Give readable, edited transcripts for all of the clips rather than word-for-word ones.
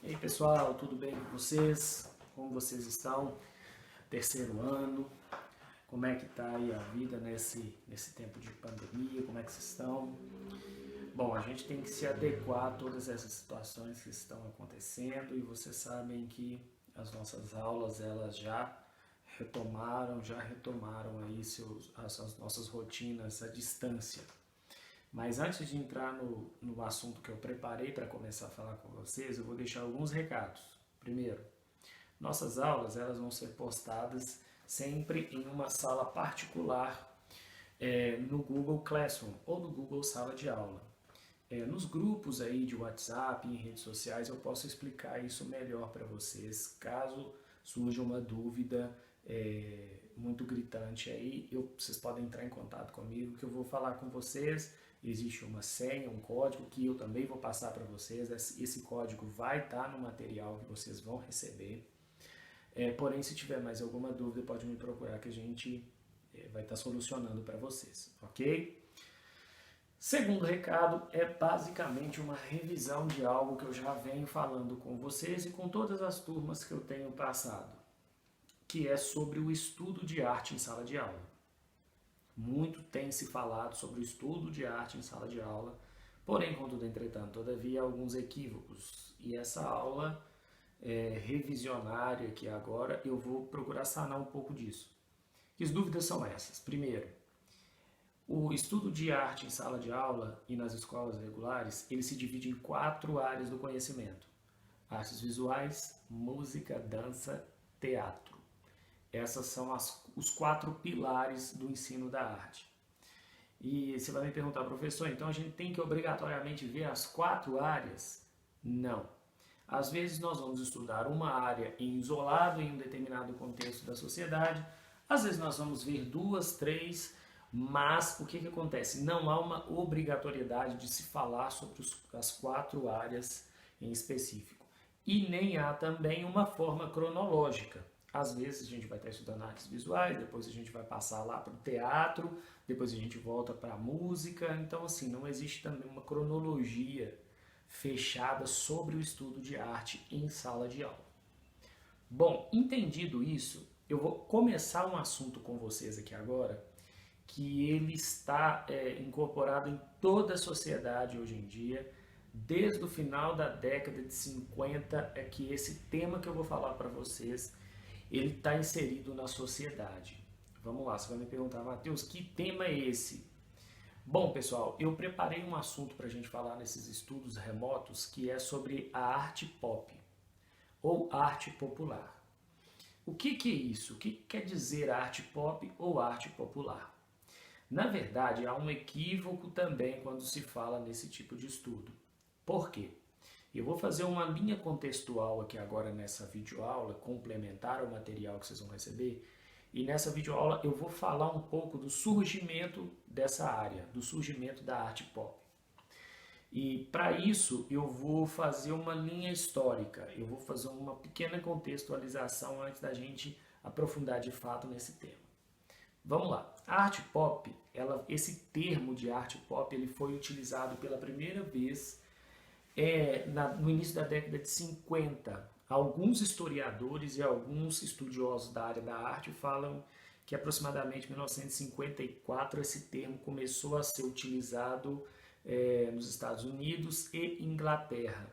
E aí pessoal, tudo bem com vocês? Como vocês estão? Terceiro ano, como é que tá aí a vida nesse tempo de pandemia? Como é que vocês estão? Bom, a gente tem que se adequar a todas essas situações que estão acontecendo e vocês sabem que as nossas aulas elas já retomaram aí as nossas rotinas à distância. Mas antes de entrar no assunto que eu preparei para começar a falar com vocês, eu vou deixar alguns recados. Primeiro, nossas aulas elas vão ser postadas sempre em uma sala particular no Google Classroom ou no Google Sala de Aula. Nos grupos aí de WhatsApp e em redes sociais eu posso explicar isso melhor para vocês, caso surja uma dúvida muito gritante aí, vocês podem entrar em contato comigo que eu vou falar com vocês. Existe uma senha, um código que eu também vou passar para vocês. Esse código vai estar no material que vocês vão receber. Porém, se tiver mais alguma dúvida, pode me procurar que a gente vai estar solucionando para vocês, ok? Segundo recado é basicamente uma revisão de algo que eu já venho falando com vocês e com todas as turmas que eu tenho passado, que é sobre o estudo de arte em sala de aula. Muito tem se falado sobre o estudo de arte em sala de aula, porém, contudo, entretanto, todavia, há alguns equívocos. E essa aula revisionária aqui agora, eu vou procurar sanar um pouco disso. Que as dúvidas são essas? Primeiro, o estudo de arte em sala de aula e nas escolas regulares, ele se divide em 4 áreas do conhecimento: artes visuais, música, dança, teatro. Essas são os 4 pilares do ensino da arte. E você vai me perguntar, professor, então a gente tem que obrigatoriamente ver as 4 áreas? Não. Às vezes nós vamos estudar uma área em isolado em um determinado contexto da sociedade, às vezes nós vamos ver 2, 3, mas o que acontece? Não há uma obrigatoriedade de se falar sobre as 4 áreas em específico. E nem há também uma forma cronológica. Às vezes a gente vai estar estudando artes visuais, depois a gente vai passar lá para o teatro, depois a gente volta para a música. Então, assim, não existe também uma cronologia fechada sobre o estudo de arte em sala de aula. Bom, entendido isso, eu vou começar um assunto com vocês aqui agora, que ele está incorporado em toda a sociedade hoje em dia. Desde o final da década de 50 é que esse tema que eu vou falar para vocês ele está inserido na sociedade. Vamos lá, você vai me perguntar, Matheus, que tema é esse? Bom, pessoal, eu preparei um assunto para a gente falar nesses estudos remotos que é sobre a arte pop, ou arte popular. O que é isso? O que quer dizer arte pop ou arte popular? Na verdade, há um equívoco também quando se fala nesse tipo de estudo. Por quê? Eu vou fazer uma linha contextual aqui agora nessa videoaula, complementar ao material que vocês vão receber. E nessa videoaula eu vou falar um pouco do surgimento dessa área, do surgimento da arte pop. E para isso eu vou fazer uma linha histórica, eu vou fazer uma pequena contextualização antes da gente aprofundar de fato nesse tema. Vamos lá. A arte pop, esse termo de arte pop, ele foi utilizado pela primeira vez no início da década de 50, alguns historiadores e alguns estudiosos da área da arte falam que aproximadamente em 1954 esse termo começou a ser utilizado nos Estados Unidos e Inglaterra.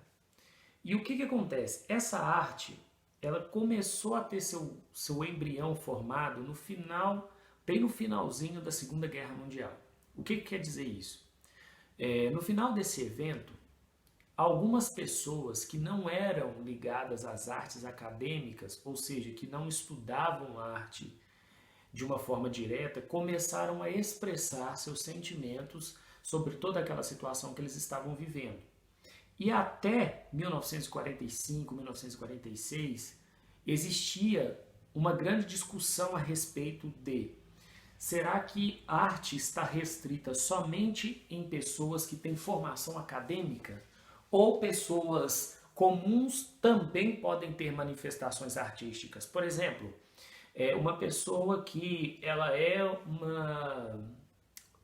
E o que acontece? Essa arte ela começou a ter seu embrião formado bem no finalzinho da Segunda Guerra Mundial. O que quer dizer isso? No final desse evento, algumas pessoas que não eram ligadas às artes acadêmicas, ou seja, que não estudavam arte de uma forma direta, começaram a expressar seus sentimentos sobre toda aquela situação que eles estavam vivendo. E até 1945, 1946, existia uma grande discussão a respeito de: será que a arte está restrita somente em pessoas que têm formação acadêmica? Ou pessoas comuns também podem ter manifestações artísticas? Por exemplo, uma pessoa que ela é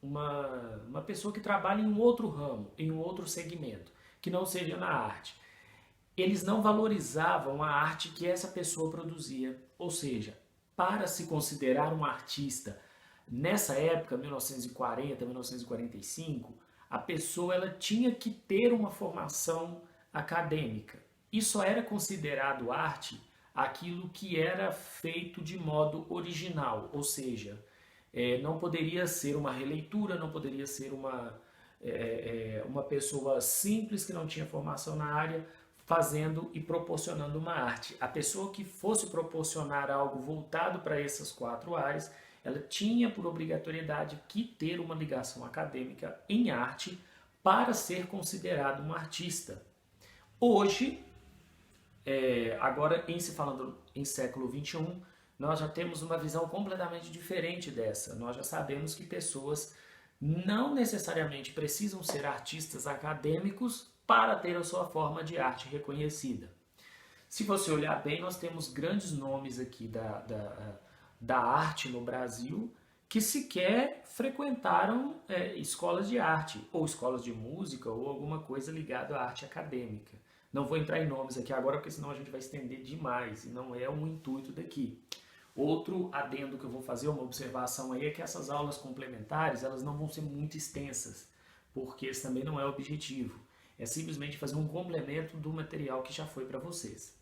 uma pessoa que trabalha em um outro ramo, em um outro segmento, que não seja na arte. eles não valorizavam a arte que essa pessoa produzia. Ou seja, para se considerar um artista nessa época, 1940, 1945, a pessoa ela tinha que ter uma formação acadêmica. E só era considerado arte aquilo que era feito de modo original, ou seja, não poderia ser uma releitura, não poderia ser uma pessoa simples que não tinha formação na área fazendo e proporcionando uma arte. A pessoa que fosse proporcionar algo voltado para essas quatro áreas, ela tinha por obrigatoriedade que ter uma ligação acadêmica em arte para ser considerado um artista. Hoje, agora em se falando em século XXI, nós já temos uma visão completamente diferente dessa. Nós já sabemos que pessoas não necessariamente precisam ser artistas acadêmicos para ter a sua forma de arte reconhecida. Se você olhar bem, nós temos grandes nomes aqui da arte no Brasil que sequer frequentaram escolas de arte, ou escolas de música, ou alguma coisa ligada à arte acadêmica. Não vou entrar em nomes aqui agora, porque senão a gente vai estender demais, e não é o intuito daqui. Outro adendo que eu vou fazer, uma observação aí, é que essas aulas complementares, elas não vão ser muito extensas, porque esse também não é o objetivo. É simplesmente fazer um complemento do material que já foi para vocês.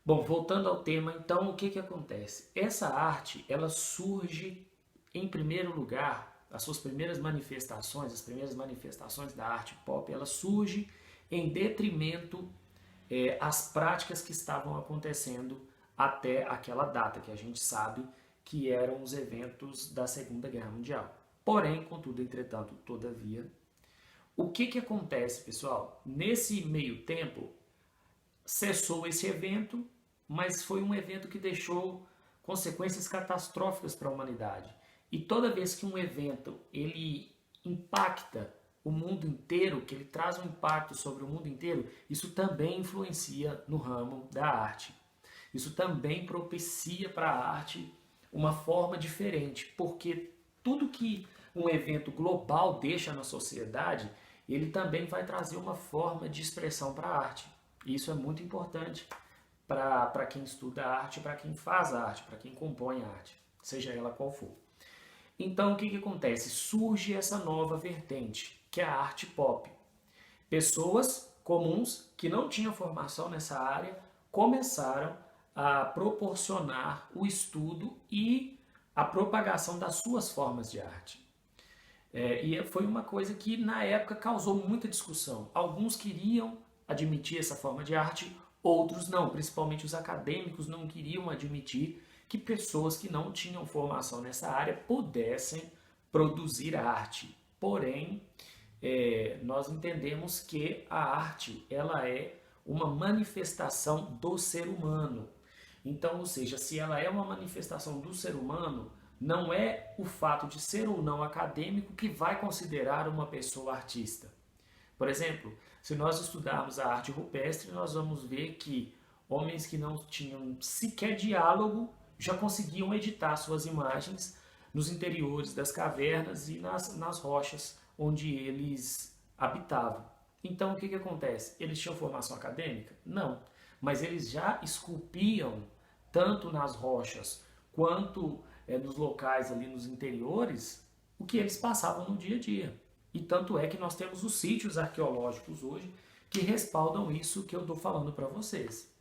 Bom, voltando ao tema, então, o que acontece? Essa arte, ela surge, em primeiro lugar, as suas primeiras manifestações, as primeiras manifestações da arte pop, ela surge em detrimento às práticas que estavam acontecendo até aquela data, que a gente sabe que eram os eventos da Segunda Guerra Mundial. Porém, contudo, entretanto, todavia, o que acontece, pessoal? Nesse meio tempo, cessou esse evento, mas foi um evento que deixou consequências catastróficas para a humanidade. E toda vez que um evento ele impacta o mundo inteiro, que ele traz um impacto sobre o mundo inteiro, isso também influencia no ramo da arte. Isso também propicia para a arte uma forma diferente, porque tudo que um evento global deixa na sociedade, ele também vai trazer uma forma de expressão para a arte. E isso é muito importante para quem estuda arte, para quem faz arte, para quem compõe arte, seja ela qual for. Então, o que acontece? Surge essa nova vertente, que é a arte pop. Pessoas comuns que não tinham formação nessa área começaram a proporcionar o estudo e a propagação das suas formas de arte. E foi uma coisa que na época causou muita discussão. Alguns queriam admitir essa forma de arte, outros não, principalmente os acadêmicos não queriam admitir que pessoas que não tinham formação nessa área pudessem produzir arte. Porém, nós entendemos que a arte ela é uma manifestação do ser humano. Então, ou seja, se ela é uma manifestação do ser humano, não é o fato de ser ou não acadêmico que vai considerar uma pessoa artista. Por exemplo, se nós estudarmos a arte rupestre, nós vamos ver que homens que não tinham sequer diálogo já conseguiam editar suas imagens nos interiores das cavernas e nas rochas onde eles habitavam. Então, o que acontece? Eles tinham formação acadêmica? Não, mas eles já esculpiam tanto nas rochas quanto nos locais ali nos interiores o que eles passavam no dia a dia. E tanto é que nós temos os sítios arqueológicos hoje que respaldam isso que eu estou falando para vocês.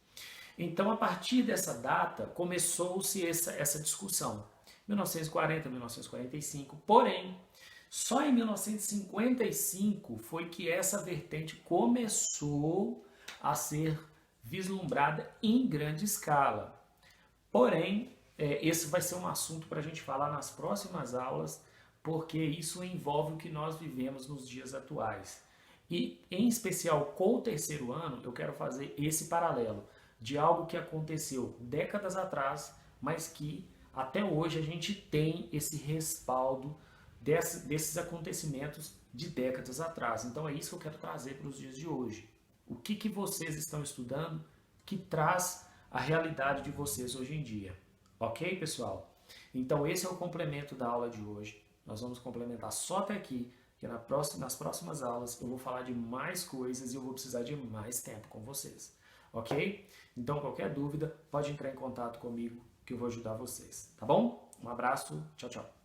Então, a partir dessa data, começou-se essa discussão. 1940, 1945, porém, só em 1955 foi que essa vertente começou a ser vislumbrada em grande escala. Porém, esse vai ser um assunto para a gente falar nas próximas aulas, porque isso envolve o que nós vivemos nos dias atuais. E, em especial, com o terceiro ano, eu quero fazer esse paralelo de algo que aconteceu décadas atrás, mas que até hoje a gente tem esse respaldo desses acontecimentos de décadas atrás. Então é isso que eu quero trazer para os dias de hoje. O que vocês estão estudando que traz a realidade de vocês hoje em dia. Ok, pessoal? Então esse é o complemento da aula de hoje. Nós vamos complementar só até aqui porque nas próximas aulas eu vou falar de mais coisas e eu vou precisar de mais tempo com vocês, ok? Então, qualquer dúvida, pode entrar em contato comigo que eu vou ajudar vocês, tá bom? Um abraço, tchau, tchau.